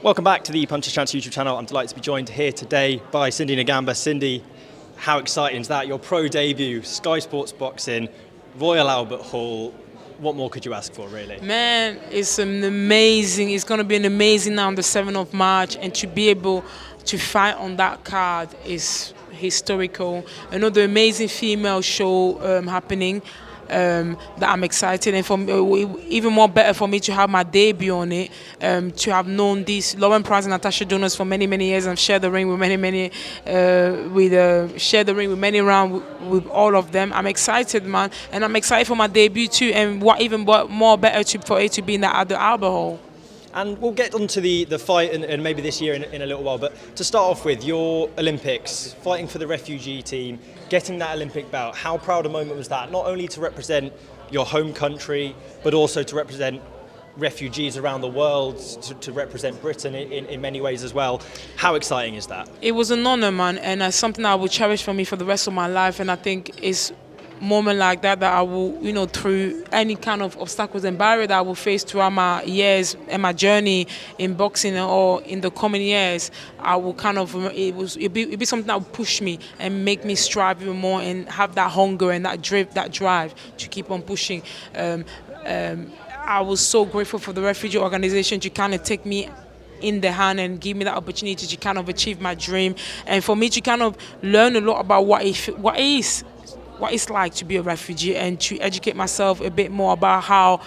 Welcome back to the Puncher's Chance YouTube channel. I'm delighted to be joined here today by Cindy Ngamba. Cindy, how exciting is that? Your pro debut, Sky Sports Boxing, Royal Albert Hall. What more could you ask for, really? Man, it's going to be an amazing now on the 7th of March, and to be able to fight on that card is historical. Another amazing female show happening that I'm excited, and for me, even more better for me to have my debut on it, to have known these Lauren Price and Natasha Jonas for many years, and shared the ring with shared the ring with many rounds with all of them. I'm excited, man, and I'm excited for my debut too, and what more better for it to be in the Albert Hall. And we'll get onto the fight and maybe this year in a little while, but to start off with, your Olympics, fighting for the refugee team, getting that Olympic belt, how proud a moment was that? Not only to represent your home country, but also to represent refugees around the world, to represent Britain in many ways as well. How exciting is that? It was an honor, man, and something I will cherish for me for the rest of my life, and I think it's moment like that I will, through any kind of obstacles and barrier that I will face throughout my years and my journey in boxing or in the coming years, I will it'll be something that will push me and make me strive even more and have that hunger and that drive to keep on pushing. I was so grateful for the refugee organization to kind of take me in the hand and give me that opportunity to kind of achieve my dream, and for me to kind of learn a lot about what it's like to be a refugee, and to educate myself a bit more about how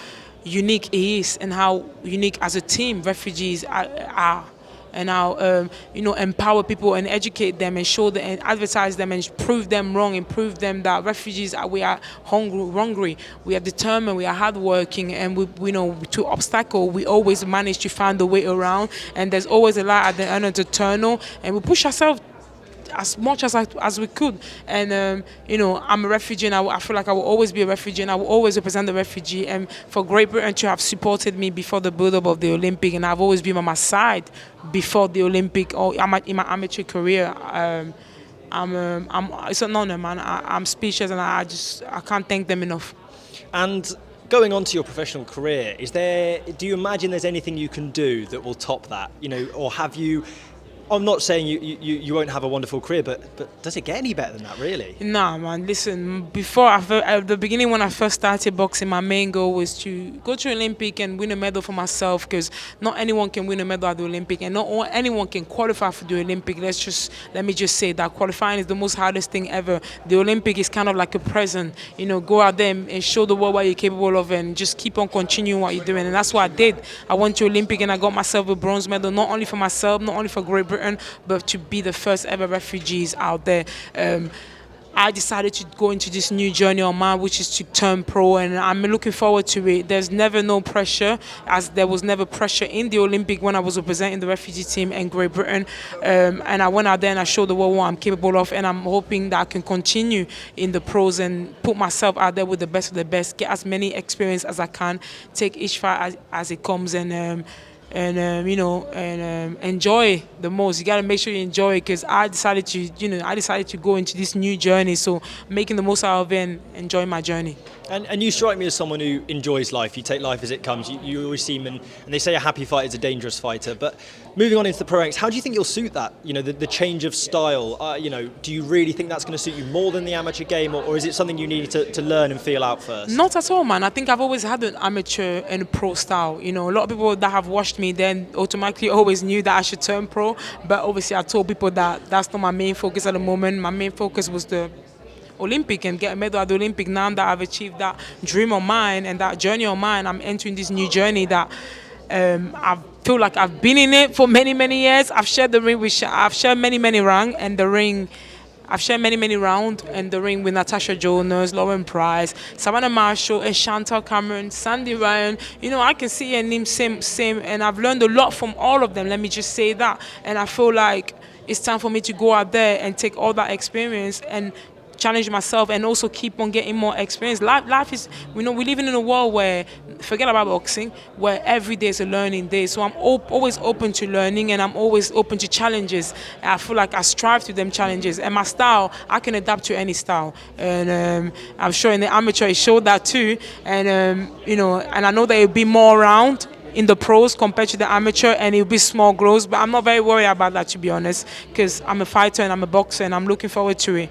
unique it is and how unique as a team refugees are, and how empower people and educate them and show them and advertise them and prove them wrong and prove them that refugees we are hungry, we are determined, we are hardworking, and to obstacle we always manage to find a way around, and there's always a light at the end of the tunnel, and we push ourselves as much as we could. And I'm a refugee, and I feel like I will always be a refugee, and I will always represent the refugee. And for Great Britain to have supported me before the build-up of the Olympic, and I've always been on my side before the Olympic or in my amateur career, it's an honor, man. I'm speechless, and I can't thank them enough. And going on to your professional career, do you imagine there's anything you can do that will top that? Or have you? I'm not saying you won't have a wonderful career, but does it get any better than that, really? Nah, man, listen, at the beginning when I first started boxing, my main goal was to go to Olympic and win a medal for myself, because not anyone can win a medal at the Olympic, and not anyone can qualify for the Olympic. Let me just say that qualifying is the most hardest thing ever. The Olympic is kind of like a present, go out there and show the world what you're capable of, and just keep on continuing what you're doing. And that's what I did. I went to Olympic and I got myself a bronze medal, not only for myself, not only for Great Britain, but to be the first ever refugees out there. I decided to go into this new journey on mine, which is to turn pro, and I'm looking forward to it. There's never no pressure, as there was never pressure in the Olympic when I was representing the refugee team in Great Britain. And I went out there and I showed the world what I'm capable of, and I'm hoping that I can continue in the pros and put myself out there with the best of the best, get as many experience as I can, take each fight as it comes, and enjoy the most. You gotta make sure you enjoy it, because I decided to go into this new journey, so making the most out of it and enjoying my journey. And you strike me as someone who enjoys life. You take life as it comes. You always seem, and they say a happy fighter is a dangerous fighter. But moving on into the pro ranks, how do you think you'll suit that? The change of style. Do you really think that's going to suit you more than the amateur game, or is it something you need to learn and feel out first? Not at all, man. I think I've always had an amateur and a pro style. A lot of people that have watched me then automatically always knew that I should turn pro. But obviously, I told people that that's not my main focus at the moment. My main focus was the Olympic and get a medal at the Olympic. Now that I've achieved that dream of mine and that journey of mine, I'm entering this new journey that I feel like I've been in it for many years. I've shared the ring I've shared many rounds, and the ring I've shared many rounds in the ring with Natasha Jonas, Lauren Price, Savannah Marshall, and Chantal Cameron, Sandy Ryan. I can see your name same, and I've learned a lot from all of them. Let me just say that, and I feel like it's time for me to go out there and take all that experience and challenge myself, and also keep on getting more experience. Life is, we're living in a world where, forget about boxing, where every day is a learning day. So I'm always open to learning, and I'm always open to challenges. I feel like I strive to them challenges, and my style, I can adapt to any style. And I'm sure in the amateur it showed that too. And and I know there will be more around. in the pros compared to the amateur, and it'll be small growth. But I'm not very worried about that, to be honest, because I'm a fighter and I'm a boxer, and I'm looking forward to it.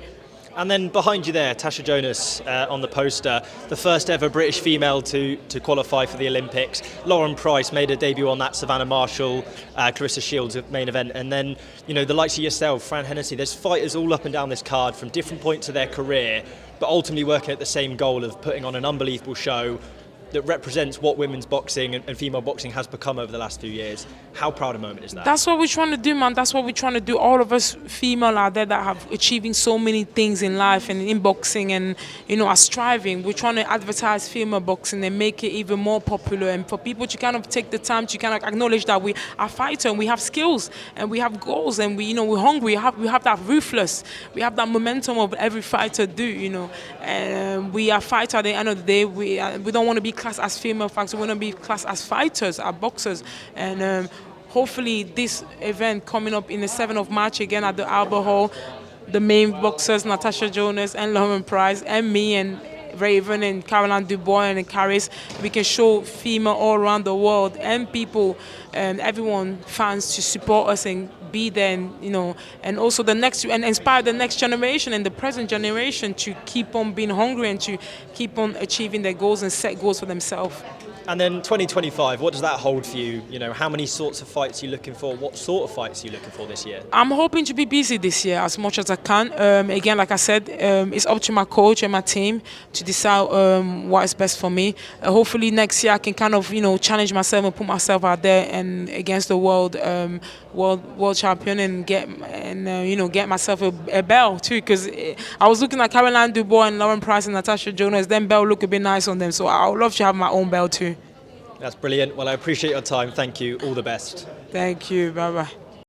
And then behind you there, Natasha Jonas on the poster, the first ever British female to qualify for the Olympics. Lauren Price made her debut on that, Savannah Marshall, Clarissa Shields main event. And then, you know, the likes of yourself, Fran Hennessy, there's fighters all up and down this card from different points of their career, but ultimately working at the same goal of putting on an unbelievable show that represents what women's boxing and female boxing has become over the last few years. How proud a moment is that? That's what we're trying to do, man. That's what we're trying to do. All of us female out there that have achieving so many things in life and in boxing and, you know, are striving. We're trying to advertise female boxing and make it even more popular, and for people to kind of take the time to kind of acknowledge that we are fighters and we have skills and we have goals and we, you know, we're hungry. We have that ruthless. We have that momentum of every fighter do, you know. And we are fighters at the end of the day. We don't want to be classed as female fighters. We want to be classed as fighters, as boxers. And hopefully this event coming up in the 7th of March again at the Albert Hall, the main boxers, Natasha Jonas and Lauren Price and me and Raven and Caroline Dubois and Caris, we can show female all around the world and people and everyone, fans, to support us and be there, and, you know, and also the next, and inspire the next generation and the present generation to keep on being hungry and to keep on achieving their goals and set goals for themselves. And then 2025, what does that hold for you? You know, how many sorts of fights are you looking for? What sort of fights are you looking for this year? I'm hoping to be busy this year as much as I can. Again, like I said, it's up to my coach and my team to decide what is best for me. Hopefully next year I can kind of, you know, challenge myself and put myself out there and against the world champion and get myself a belt too. Because I was looking at Caroline Dubois and Lauren Price and Natasha Jonas. Them belt look a bit nice on them, so I would love to have my own belt too. That's brilliant. Well, I appreciate your time. Thank you. All the best. Thank you. Bye-bye.